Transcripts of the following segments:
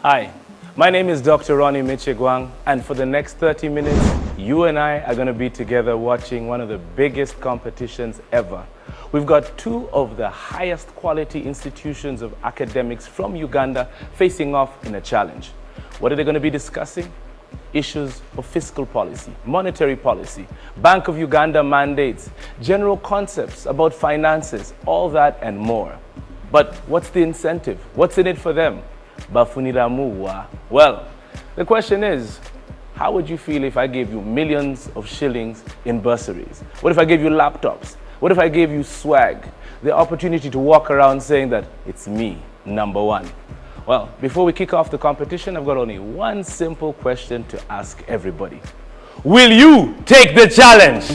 Hi, my name is Dr. Ronnie Michigwang, and for the next 30 minutes, you and I are going to be together watching one of the biggest competitions ever. We've got two of the highest quality institutions of academics from Uganda facing off in a challenge. What are they going to be discussing? Issues of fiscal policy, monetary policy, Bank of Uganda mandates, general concepts about finances, all that and more. But what's the incentive? What's in it for them? Bafuniramuwa. Well, the question is, how would you feel if I gave you millions of shillings in bursaries? What if I gave you laptops? What if I gave you swag? The opportunity to walk around saying that it's me, number one. Well, before we kick off the competition, I've got only one simple question to ask everybody. Will you take the challenge?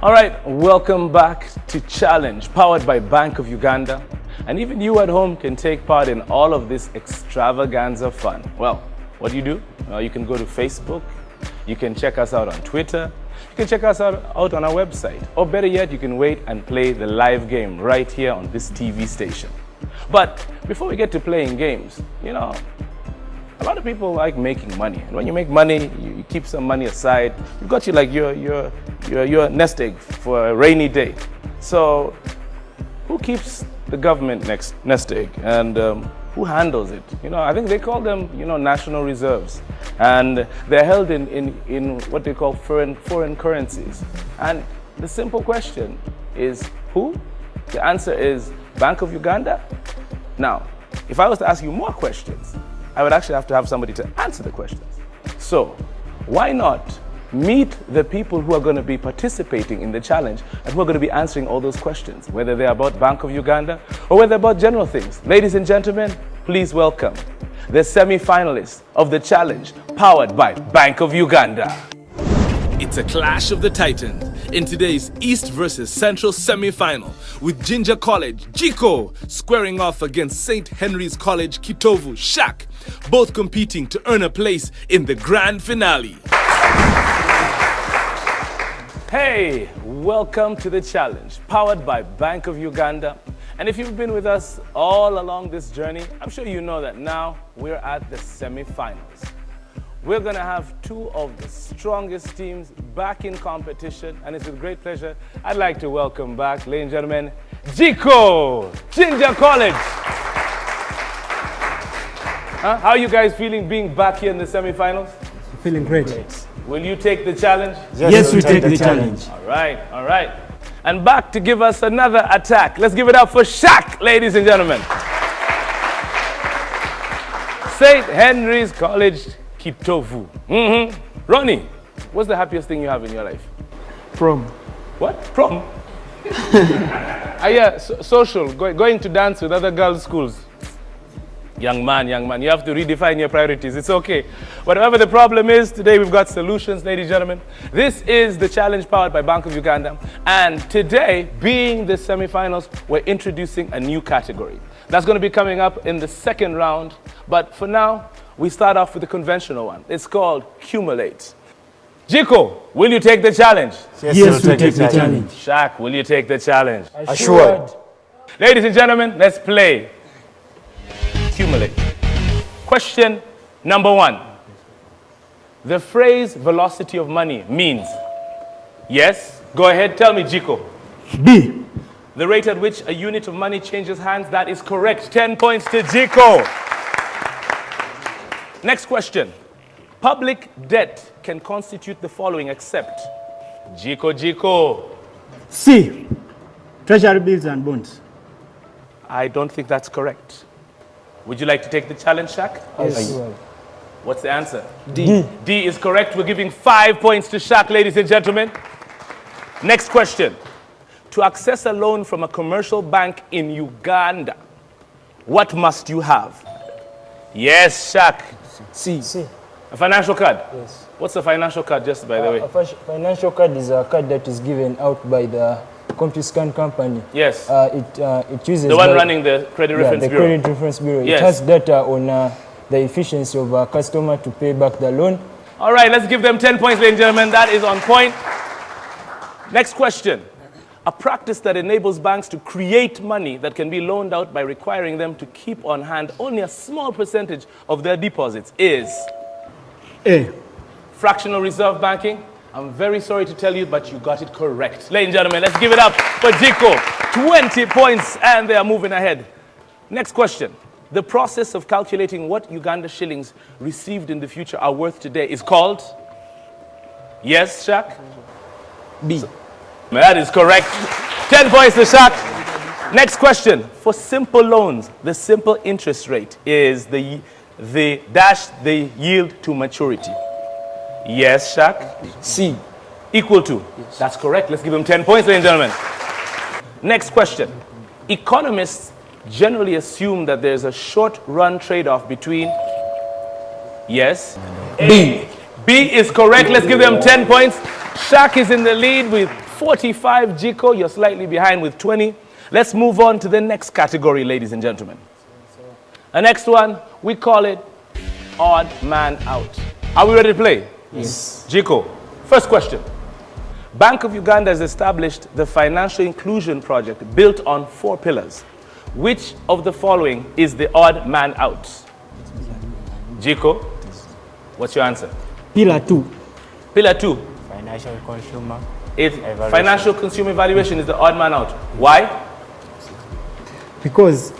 All right, welcome back to Challenge, powered by Bank of Uganda. And even you at home can take part in all of this extravaganza fun. Well, what do? You can go to Facebook, you can check us out on Twitter, you can check us out on our website, or better yet, you can wait and play the live game right here on this TV station. But before we get to playing games, a lot of people like making money. And when you make money, you keep some money aside. You've got your nest egg for a rainy day. So who keeps the government nest egg? And who handles it? I think they call them, national reserves. And they're held in what they call foreign currencies. And the simple question is, who? The answer is Bank of Uganda. Now, if I was to ask you more questions, I would actually have to have somebody to answer the questions. So why not meet the people who are going to be participating in the challenge and who are going to be answering all those questions, whether they're about Bank of Uganda or whether they're about general things. Ladies and gentlemen, please welcome the semi-finalists of the challenge powered by Bank of Uganda. It's a clash of the titans in today's East versus Central semi-final, with Jinja College, Jiko, squaring off against St. Henry's College, Kitovu, Shak, both competing to earn a place in the grand finale. Hey, welcome to the challenge, powered by Bank of Uganda. And if you've been with us all along this journey, I'm sure you know that now we're at the semi-finals. We're going to have two of the strongest teams back in competition, and it's with great pleasure I'd like to welcome back, ladies and gentlemen, Jiko, Jinja College. How are you guys feeling being back here in the semi-finals? Feeling great. Will you take the challenge? Yes, we take the challenge. All right. And back to give us another attack. Let's give it up for Shak, ladies and gentlemen. St. Henry's College, Kitovu. Ronnie, what's the happiest thing you have in your life? Prom. What? Prom? Social, going to dance with other girls' schools. Young man, you have to redefine your priorities. It's okay. Whatever the problem is, today we've got solutions, ladies and gentlemen. This is the challenge powered by Bank of Uganda. And today, being the semifinals, we're introducing a new category. That's going to be coming up in the second round. But for now, we start off with the conventional one. It's called Cumulate. Jiko, will you take the challenge? Yes, we take the challenge. Shak, will you take the challenge? Assured. Ladies and gentlemen, let's play Cumulate. Question number one. The phrase velocity of money means? Yes? Go ahead, tell me, Jiko. B. The rate at which a unit of money changes hands, that is correct. 10 points to Jiko. Next question. Public debt can constitute the following except? Jiko. C. Treasury bills and bonds. I don't think that's correct. Would you like to take the challenge, Shak? Yes. What's the answer? D. D is correct. We're giving 5 points to Shak, ladies and gentlemen. Next question. To access a loan from a commercial bank in Uganda, what must you have? Yes, Shak. C. A financial card? Yes. What's a financial card, just by the way? A financial card is a card that is given out by the CompuScan company. Yes. It uses the one running the Credit Reference the Bureau. Credit Reference Bureau. Yes. It has data on the efficiency of a customer to pay back the loan. All right, let's give them 10 points, ladies and gentlemen. That is on point. Next question. A practice that enables banks to create money that can be loaned out by requiring them to keep on hand only a small percentage of their deposits is A. fractional reserve banking. I'm very sorry to tell you, but you got it correct. Ladies and gentlemen, let's give it up for Jiko. 20 points, and they are moving ahead. Next question. The process of calculating what Uganda shillings received in the future are worth today is called? Yes, Shaq? B. That is correct. 10 points to Shaq. Next question. For simple loans, the simple interest rate is the yield to maturity. Yes, Shaq? C. Equal to. Yes. That's correct. Let's give him 10 points, ladies and gentlemen. Next question. Economists generally assume that there's a short-run trade-off between... Yes? B. B is correct. Let's give them 10 points. Shaq is in the lead with 45. Jiko, you're slightly behind with 20. Let's move on to the next category, ladies and gentlemen. The next one, we call it odd man out. Are we ready to play? Yes. Jiko, first question. Bank of Uganda has established the Financial Inclusion Project built on 4 pillars. Which of the following is the odd man out? Jiko, what's your answer? Pillar 2. Pillar 2. Financial consumer. Financial consumer evaluation is the odd man out. Why? Because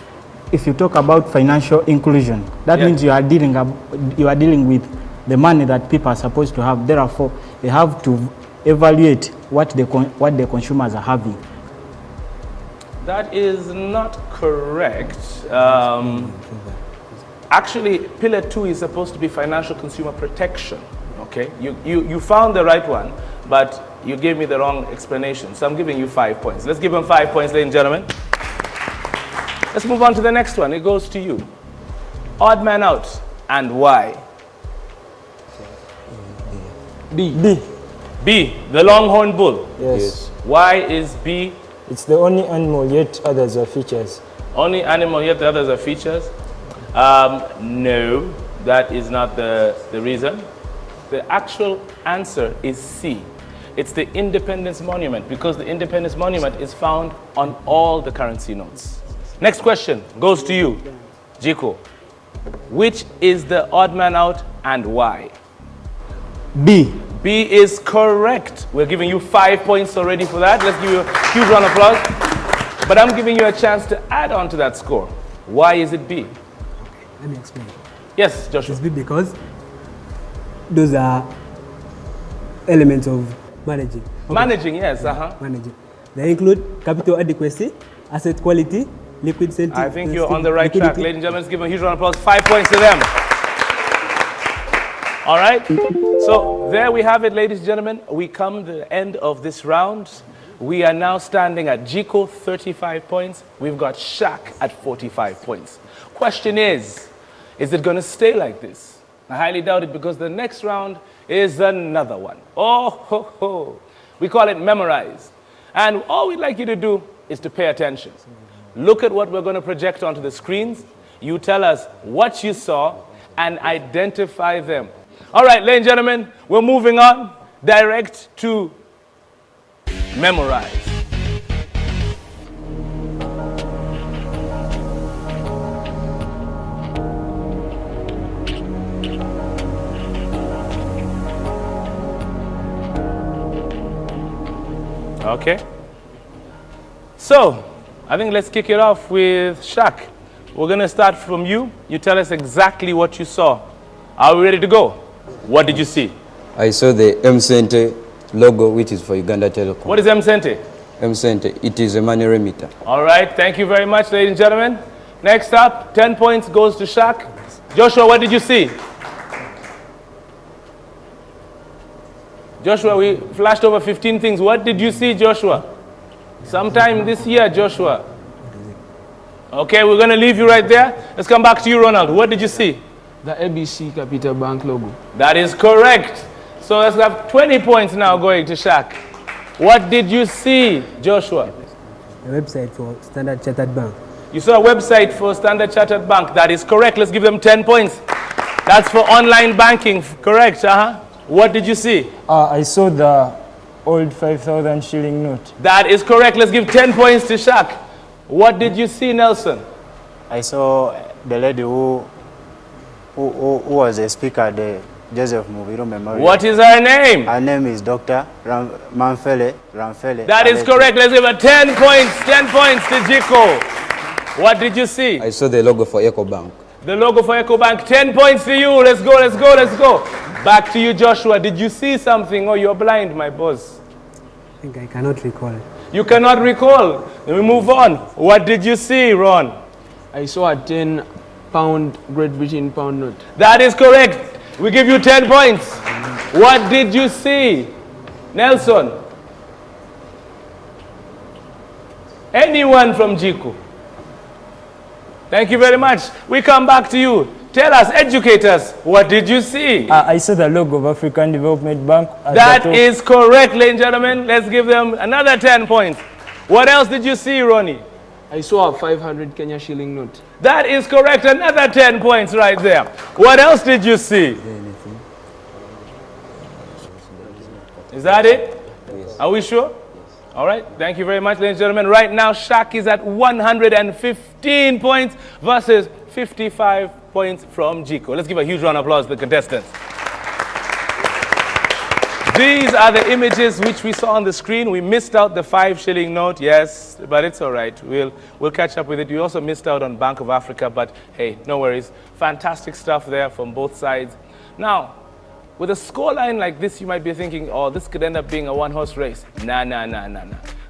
if you talk about financial inclusion, that means you are dealing with the money that people are supposed to have. Therefore, they have to evaluate what the consumers are having. That is not correct. Actually, Pillar 2 is supposed to be financial consumer protection. Okay, you found the right one, but you gave me the wrong explanation. So I'm giving you 5 points. Let's give them 5 points, ladies and gentlemen. Let's move on to the next one. It goes to you. Odd man out, and why? B. B. B, the longhorn bull. Yes. Why is B? It's the only animal, yet others are features. Only animal, yet the others are features? No, that is not the reason. The actual answer is C. It's the Independence Monument, because the Independence Monument is found on all the currency notes. Next question goes to you, Jiko. Which is the odd man out and why? B. B is correct. We're giving you 5 points already for that. Let's give you a huge round of applause. But I'm giving you a chance to add on to that score. Why is it B? Let me explain. Yes, Joshua. It's because those are elements of managing. Okay. Managing, yes, Managing. They include capital adequacy, asset quality, liquid sentiment. I think you're on the right track. Ladies and gentlemen, let's give a huge round of applause. 5 points to them. All right. So there we have it, ladies and gentlemen. We come to the end of this round. We are now standing at Jiko, 35 points. We've got Shaq at 45 points. Question is it going to stay like this? I highly doubt it, because the next round is another one. Oh, ho, ho. We call it memorize. And all we'd like you to do is to pay attention. Look at what we're going to project onto the screens. You tell us what you saw and identify them. All right, ladies and gentlemen, we're moving on direct to memorize. Okay. So, I think let's kick it off with Shaq. We're going to start from you. You tell us exactly what you saw. Are we ready to go? What did you see? I saw the M-Cente logo, which is for Uganda Telecom. What is M-Cente? M-Cente, it is a money remitter. All right, thank you very much, ladies and gentlemen. Next up, 10 points goes to Shaq. Joshua, what did you see? Joshua, we flashed over 15 things. What did you see, Joshua? Sometime this year, Joshua. Okay, we're going to leave you right there. Let's come back to you, Ronald. What did you see? The ABC Capital Bank logo. That is correct. So let's have 20 points now going to Shaq. What did you see, Joshua? A website for Standard Chartered Bank. You saw a website for Standard Chartered Bank. That is correct. Let's give them 10 points. That's for online banking. Correct. What did you see? I saw the old 5,000 shilling note. That is correct. Let's give 10 points to Shaq. What did you see, Nelson? I saw the lady who was a speaker at the Joseph Mubiro Memorial. What is her name? Her name is Dr. Ramfele. That is correct. Let's give her 10 points. 10 points to Jiko. What did you see? I saw the logo for EcoBank. The logo for EcoBank. 10 points to you. Let's go, let's go, let's go. Back to you, Joshua. Did you see something or you're blind, my boss? I think I cannot recall. You cannot recall. Then we move on. What did you see, Ron? I saw a 10-pound Great Britain pound note. That is correct. We give you 10 points. What did you see, Nelson? Anyone from Jiku? Thank you very much. We come back to you. Tell us, educate us, what did you see? I saw the logo of African Development Bank. That is correct, ladies and gentlemen. Let's give them another 10 points. What else did you see, Ronnie? I saw a 500 Kenya shilling note. That is correct. Another 10 points right there. What else did you see? Is that it? Yes. Are we sure? All right. Thank you very much, ladies and gentlemen. Right now, Shaq is at 115 points versus 55 points from Jiko. Let's give a huge round of applause to the contestants. These are the images which we saw on the screen. We missed out the 5 shilling note, yes, but it's all right. We'll catch up with it. We also missed out on Bank of Africa, but hey, no worries. Fantastic stuff there from both sides. Now, with a scoreline like this, you might be thinking, oh, this could end up being a one-horse race. Nah.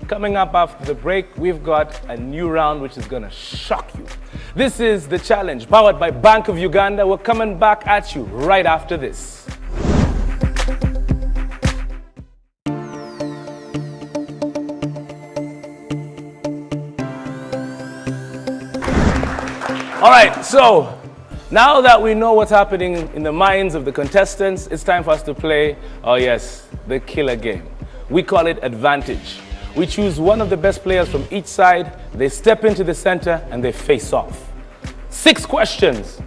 Coming up after the break, we've got a new round which is going to shock you. This is The Challenge, powered by Bank of Uganda. We're coming back at you right after this. All right, so now that we know what's happening in the minds of the contestants, it's time for us to play, oh yes, the killer game. We call it Advantage. We choose one of the best players from each side, they step into the center, and they face off. 6 questions.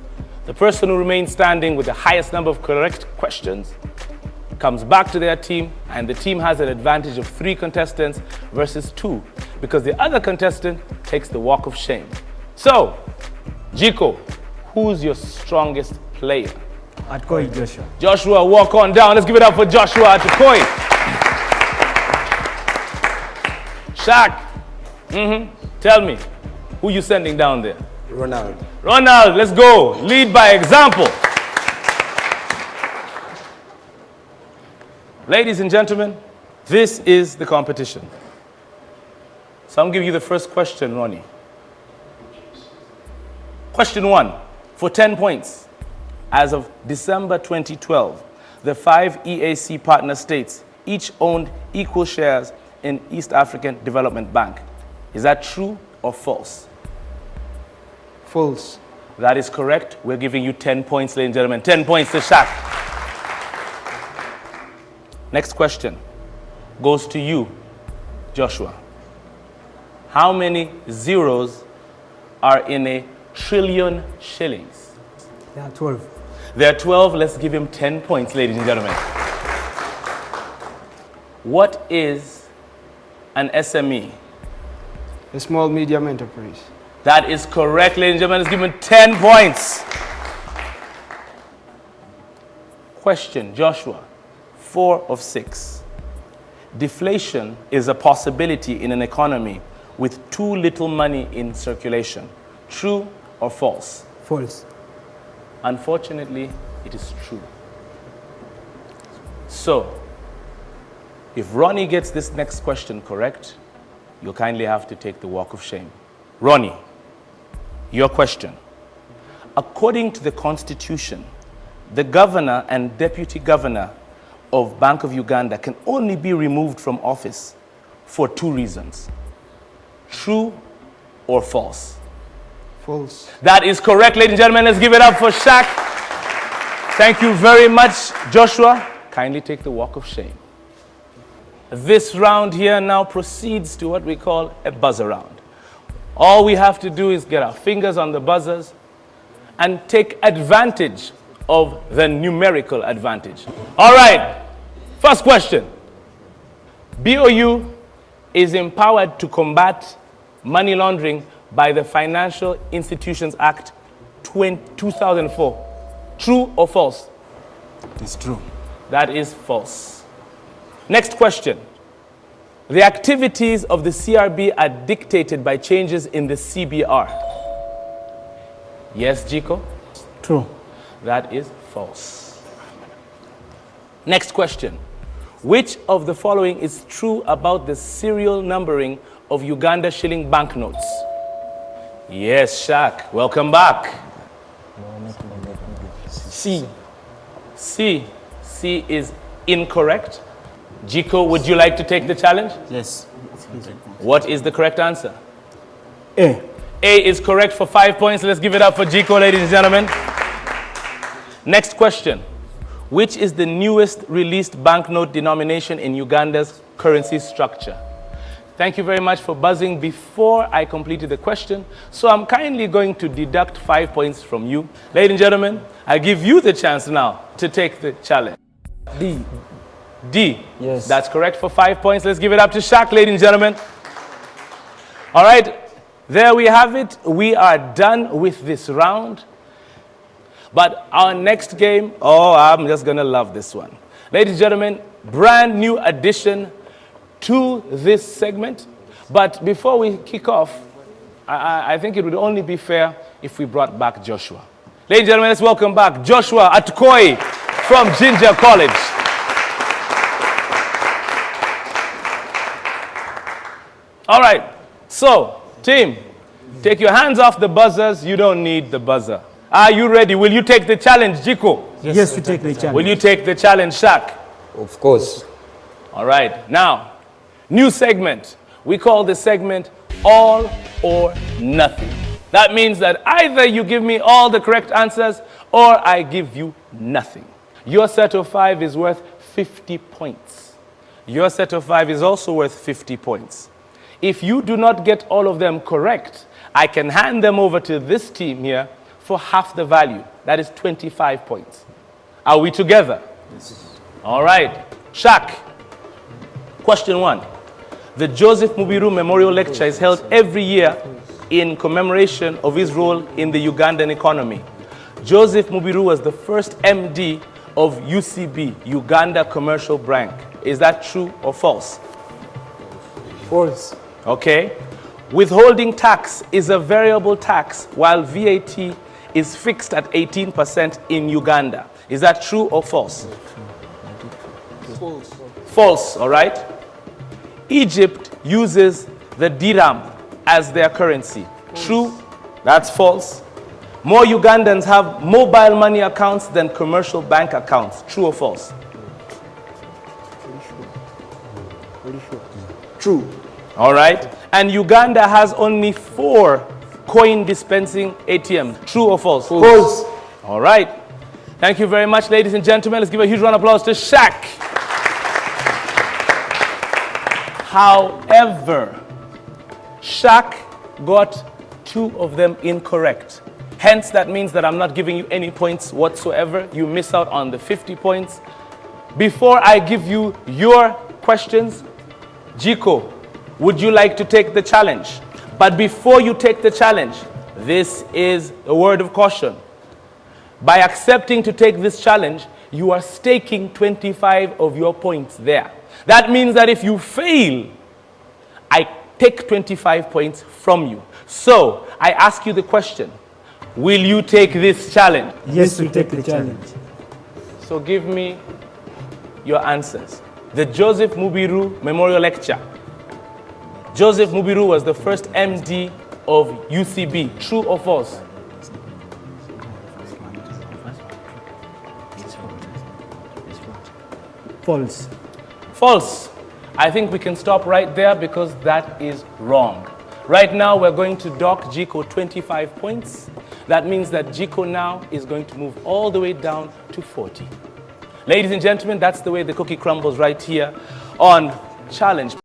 The person who remains standing with the highest number of correct questions comes back to their team, and the team has an advantage of 3 contestants versus 2, because the other contestant takes the walk of shame. So, Jiko, who's your strongest player? At Koi, Joshua. Joshua, walk on down. Let's give it up for Joshua at Koi. Shaq, tell me, who you sending down there? Ronald. Ronald, let's go. Lead by example. Ladies and gentlemen, this is the competition. So I'm giving you the first question, Ronnie. Question 1, for 10 points. As of December 2012, the 5 EAC partner states each owned equal shares in East African Development Bank. Is that true or false? False. That is correct. We're giving you 10 points, ladies and gentlemen. 10 points to Shaq. Next question goes to you, Joshua. How many zeros are in a trillion shillings? There are 12. There are 12. Let's give him 10 points, ladies and gentlemen. What is an SME? A small medium enterprise. That is correct, ladies and gentlemen. Let's give him 10 points. Question, Joshua. 4 of 6. Deflation is a possibility in an economy with too little money in circulation. True or false? False. Unfortunately, it is true. So, if Ronnie gets this next question correct, you'll kindly have to take the walk of shame. Ronnie, your question. According to the Constitution, the governor and deputy governor of Bank of Uganda can only be removed from office for 2 reasons. True or false? False. That is correct, ladies and gentlemen. Let's give it up for Shaq. Thank you very much, Joshua. kindly take the walk of shame. This round here now proceeds to what we call a buzzer round. All we have to do is get our fingers on the buzzers and take advantage of the numerical advantage. All right, first question. BOU is empowered to combat money laundering by the Financial Institutions Act 2004. True or false? It's true. That is false. Next question. The activities of the CRB are dictated by changes in the CBR. Yes, Jiko? True. That is false. Next question. Which of the following is true about the serial numbering of Uganda shilling banknotes? Yes, Shaq. Welcome back. C. C. C is incorrect. Jiko, would you like to take the challenge? Yes. What is the correct answer? A. A is correct for 5 points. Let's give it up for Jiko, ladies and gentlemen. Next question. Which is the newest released banknote denomination in Uganda's currency structure? Thank you very much for buzzing before I completed the question. So I'm kindly going to deduct 5 points from you. Ladies and gentlemen, I give you the chance now to take the challenge. D. D. Yes. That's correct for 5 points. Let's give it up to Shaq, ladies and gentlemen. All right, there we have it. We are done with this round. But our next game, oh, I'm just going to love this one. Ladies and gentlemen, brand new addition to this segment. But before we kick off, I think it would only be fair if we brought back Joshua. Ladies and gentlemen, let's welcome back Joshua Atukoi from Jinja College. All right, so team, take your hands off the buzzers. You don't need the buzzer. Are you ready? Will you take the challenge, Jiko? Yes, we take the challenge. Will you take the challenge, Shaq? Of course. All right, now, new segment. We call this segment All or Nothing. That means that either you give me all the correct answers or I give you nothing. Your set of 5 is worth 50 points. Your set of 5 is also worth 50 points. If you do not get all of them correct, I can hand them over to this team here for half the value. That is 25 points. Are we together? Yes. All right. Shaq, question 1. The Joseph Mubiru Memorial Lecture is held every year in commemoration of his role in the Ugandan economy. Joseph Mubiru was the first MD of UCB, Uganda Commercial Bank. Is that true or false? False. Okay. Withholding tax is a variable tax while VAT is fixed at 18% in Uganda. Is that true or false? False. False, all right. Egypt uses the dirham as their currency. True? That's false. More Ugandans have mobile money accounts than commercial bank accounts. True or false? True. All right. And Uganda has only 4 coin dispensing ATMs. True or false? False. All right. Thank you very much, ladies and gentlemen. Let's give a huge round of applause to Shaq. However, Shaq got 2 of them incorrect. Hence, that means that I'm not giving you any points whatsoever. You miss out on the 50 points. Before I give you your questions, Jiko, would you like to take the challenge? But before you take the challenge, this is a word of caution. By accepting to take this challenge, you are staking 25 of your points there. That means that if you fail, I take 25 points from you. So, I ask you the question, will you take this challenge? Yes, we take the challenge. So give me your answers. The Joseph Mubiru Memorial Lecture. Joseph Mubiru was the first MD of UCB. True or false? False. False. I think we can stop right there because that is wrong. Right now, we're going to dock Jiko 25 points. That means that Jiko now is going to move all the way down to 40. Ladies and gentlemen, that's the way the cookie crumbles right here on Challenge.